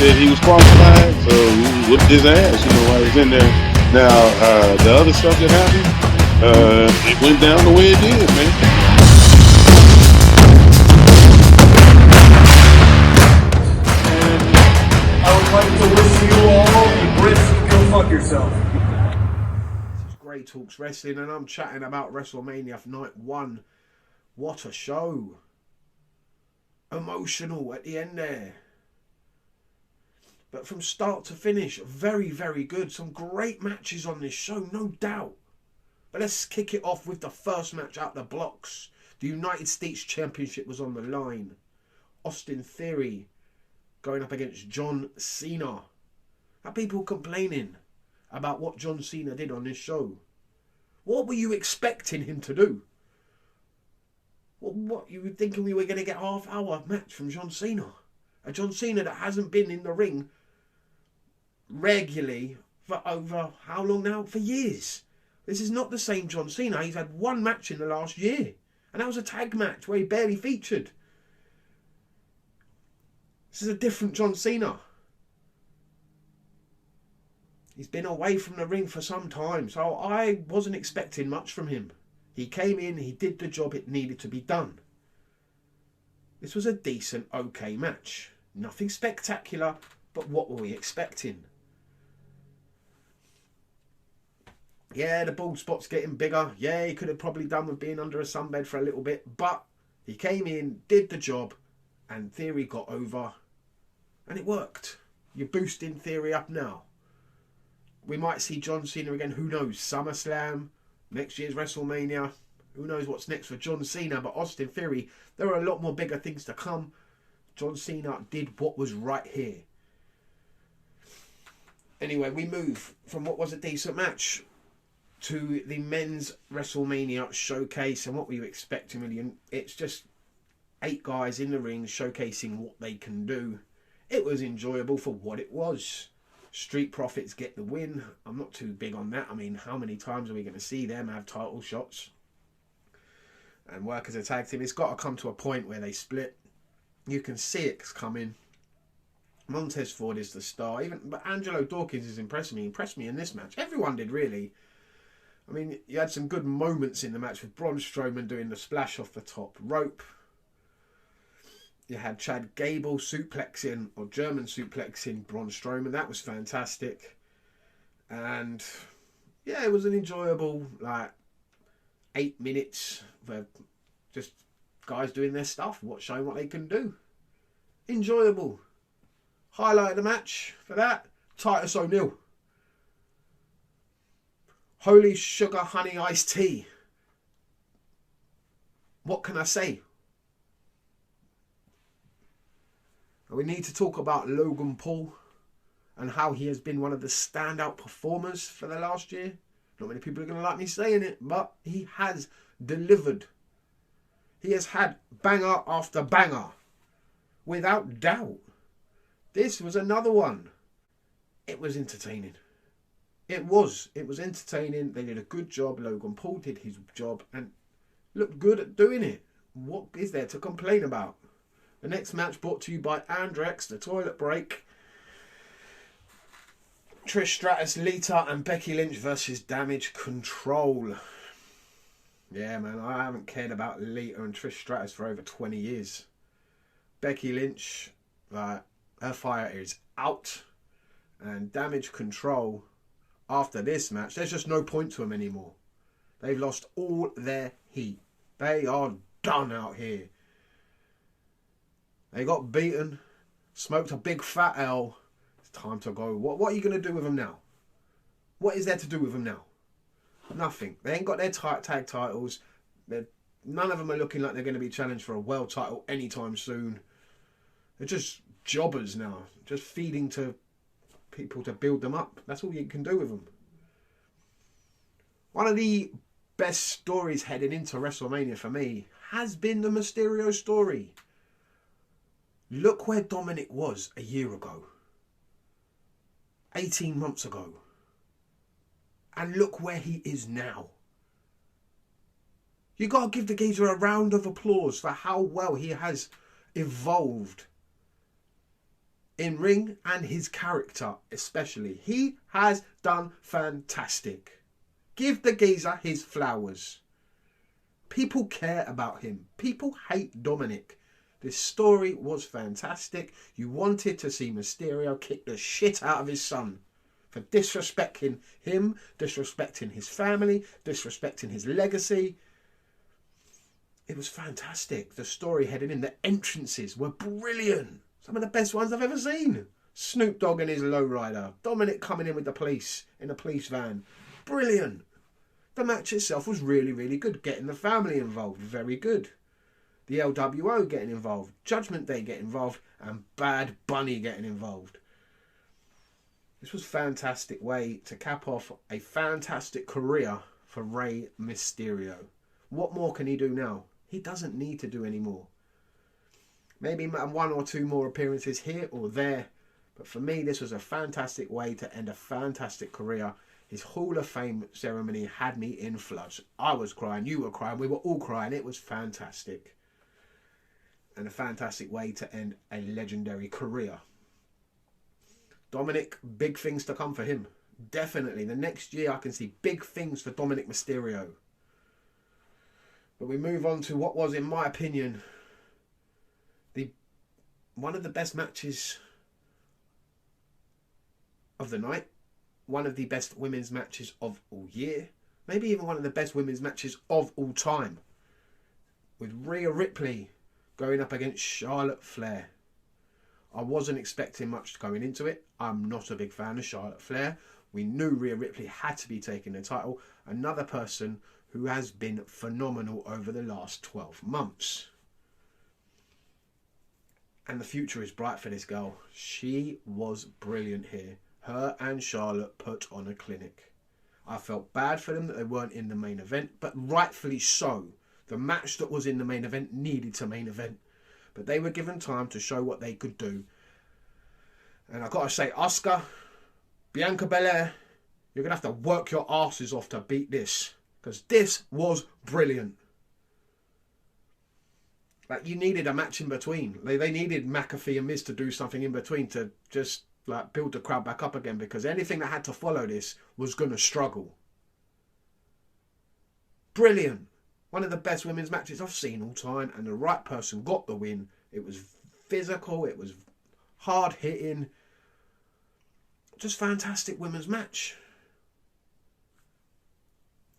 said he was qualified, so he whipped his ass, while he was in there. Now, the other stuff that happened, it went down the way it did, man. I would like to wish you all the Brits go fuck yourself. This is Great Talks Wrestling, and I'm chatting about WrestleMania for Night 1. What a show. Emotional at the end there. But from start to finish, very, very good. Some great matches on this show, no doubt. But let's kick it off with the first match out the blocks. The United States Championship was on the line. Austin Theory going up against John Cena. Are people complaining about what John Cena did on this show? What were you expecting him to do? What you were thinking we were going to get a half-hour match from John Cena? A John Cena that hasn't been in the ring regularly for over how long now? For years. This is not the same John Cena. He's had one match in the last year, and that was a tag match where he barely featured. This is a different John Cena. He's been away from the ring for some time, so I wasn't expecting much from him. He came in, he did the job it needed to be done. This was a decent, okay match. Nothing spectacular, but what were we expecting? Yeah, the bald spot's getting bigger. Yeah, he could have probably done with being under a sunbed for a little bit, but he came in, did the job, and Theory got over, and it worked. You're boosting Theory up now. We might see John Cena again, who knows, SummerSlam, next year's WrestleMania, who knows what's next for John Cena, but Austin Theory, there are a lot more bigger things to come. John Cena did what was right here. Anyway, we move from what was a decent match to the men's WrestleMania showcase, and what were you expecting, really? It's just 8 guys in the ring showcasing what they can do. It was enjoyable for what it was. Street Profits get the win. I'm not too big on that. I mean, how many times are we going to see them have title shots and work as a tag team? It's got to come to a point where they split. You can see it coming. Montez Ford is the star. But Angelo Dawkins is impressing me. Impressed me in this match. Everyone did, really. I mean, you had some good moments in the match with Braun Strowman doing the splash off the top rope. You had Chad Gable suplexing, or German suplexing Braun Strowman. That was fantastic. And yeah, it was an enjoyable 8 minutes where just guys doing their stuff, showing what they can do. Enjoyable. Highlight of the match for that, Titus O'Neil. Holy sugar honey iced tea. What can I say? We need to talk about Logan Paul and how he has been one of the standout performers for the last year. Not many people are going to like me saying it, but he has delivered. He has had banger after banger, without doubt. This was another one. It was entertaining. It was entertaining. They did a good job. Logan Paul did his job and looked good at doing it. What is there to complain about? The next match brought to you by Andrex, the toilet break. Trish Stratus, Lita and Becky Lynch versus Damage Control. Yeah, man, I haven't cared about Lita and Trish Stratus for over 20 years. Becky Lynch, her fire is out. And Damage Control, after this match, there's just no point to them anymore. They've lost all their heat. They are done out here. They got beaten, smoked a big fat L. It's time to go. What are you going to do with them now? What is there to do with them now? Nothing. They ain't got their tag titles. None of them are looking like they're going to be challenged for a world title anytime soon. They're just jobbers now. Just feeding to people to build them up. That's all you can do with them. One of the best stories heading into WrestleMania for me has been the Mysterio story. Look where Dominic was a year ago. 18 months ago. And look where he is now. You got to give the geezer a round of applause for how well he has evolved in ring and his character especially. He has done fantastic. Give the geezer his flowers. People care about him. People hate Dominic. This story was fantastic. You wanted to see Mysterio kick the shit out of his son for disrespecting him, disrespecting his family, disrespecting his legacy. It was fantastic. The story heading in, the entrances were brilliant. Some of the best ones I've ever seen. Snoop Dogg and his lowrider. Dominic coming in with the police in a police van. Brilliant. The match itself was really, really good. Getting the family involved, very good. The LWO getting involved. Judgment Day getting involved. And Bad Bunny getting involved. This was a fantastic way to cap off a fantastic career for Rey Mysterio. What more can he do now? He doesn't need to do any more. Maybe one or two more appearances here or there. But for me, this was a fantastic way to end a fantastic career. His Hall of Fame ceremony had me in floods. I was crying, you were crying, we were all crying. It was fantastic. And a fantastic way to end a legendary career. Dominic, big things to come for him. Definitely. The next year I can see big things for Dominic Mysterio. But we move on to what was, in my opinion, one of the best matches of the night. One of the best women's matches of all year. Maybe even one of the best women's matches of all time. With Rhea Ripley going up against Charlotte Flair. I wasn't expecting much going into it. I'm not a big fan of Charlotte Flair. We knew Rhea Ripley had to be taking the title. Another person who has been phenomenal over the last 12 months. And the future is bright for this girl. She was brilliant here. Her and Charlotte put on a clinic. I felt bad for them that they weren't in the main event, but rightfully so. The match that was in the main event needed to main event. But they were given time to show what they could do. And I've got to say, Asuka, Bianca Belair, you're going to have to work your asses off to beat this. Because this was brilliant. Like, you needed a match in between. They needed McAfee and Miz to do something in between to just like build the crowd back up again. Because anything that had to follow this was going to struggle. Brilliant. One of the best women's matches I've seen all time. And the right person got the win. It was physical. It was hard hitting. Just fantastic women's match.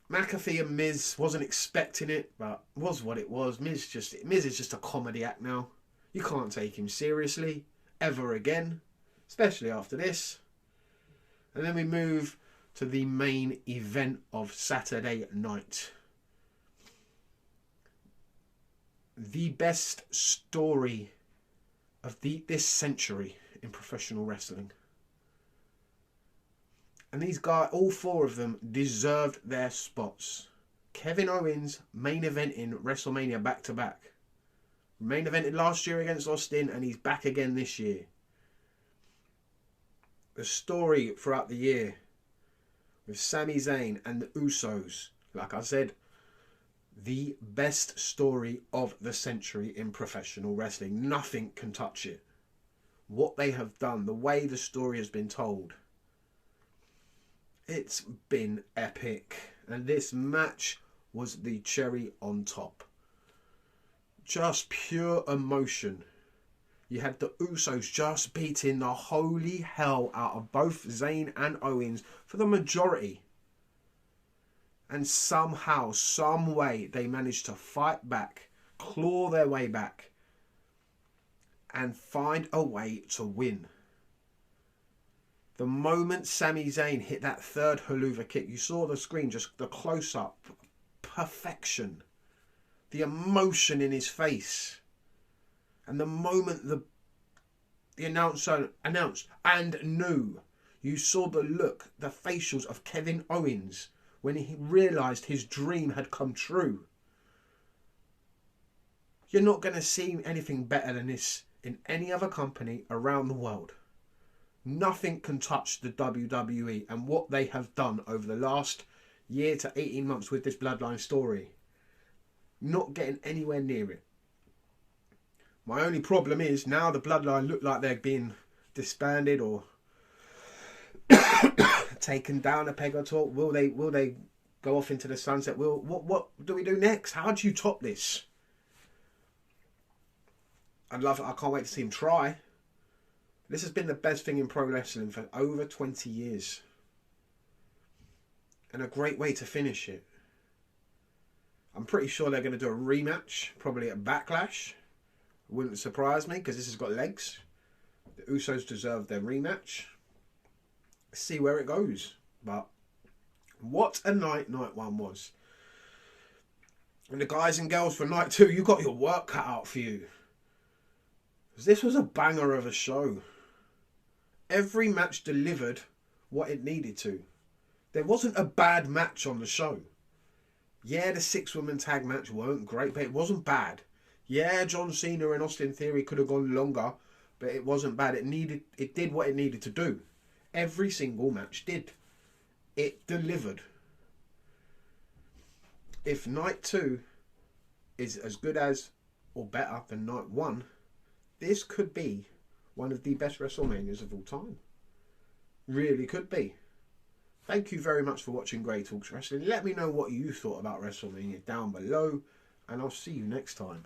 McAfee and Miz, wasn't expecting it, but was what it was. Miz is just a comedy act now. You can't take him seriously ever again, especially after this. And then we move to the main event of Saturday night. The best story of this century in professional wrestling. And these guys, all four of them, deserved their spots. Kevin Owens main eventing WrestleMania back-to-back. Main evented last year against Austin, and he's back again this year. The story throughout the year with Sami Zayn and the Usos. Like I said, the best story of the century in professional wrestling. Nothing can touch it. What they have done, the way the story has been told. It's been epic. And this match was the cherry on top. Just pure emotion. You had the Usos just beating the holy hell out of both Zayn and Owens for the majority. And somehow, some way, they managed to fight back, claw their way back, and find a way to win. The moment Sami Zayn hit that third haluva kick, you saw the screen, just the close-up. Perfection. The emotion in his face. And the moment the announcer announced and knew, you saw the look, the facials of Kevin Owens when he realised his dream had come true. You're not going to see anything better than this in any other company around the world. Nothing can touch the WWE and what they have done over the last year to 18 months with this Bloodline story. Not getting anywhere near it. My only problem is now the Bloodline look like they're being disbanded or taken down a peg or two? Will they go off into the sunset? What do we do next? How do you top this? I can't wait to see him try. This has been the best thing in pro wrestling for over 20 years. And a great way to finish it. I'm pretty sure they're going to do a rematch, probably at Backlash. Wouldn't surprise me, because this has got legs. The Usos deserve their rematch. See where it goes. But what a night one was. And the guys and girls for night 2, you got your work cut out for you. Because this was a banger of a show. Every match delivered what it needed to. There wasn't a bad match on the show. Yeah, the 6-woman tag match weren't great, but it wasn't bad. Yeah, John Cena and Austin Theory could have gone longer, but it wasn't bad. It did what it needed to do. Every single match did. It delivered. If night 2 is as good as or better than night 1, this could be one of the best WrestleManias of all time. Really could be. Thank you very much for watching Grey Talks Wrestling. Let me know what you thought about WrestleMania down below, and I'll see you next time.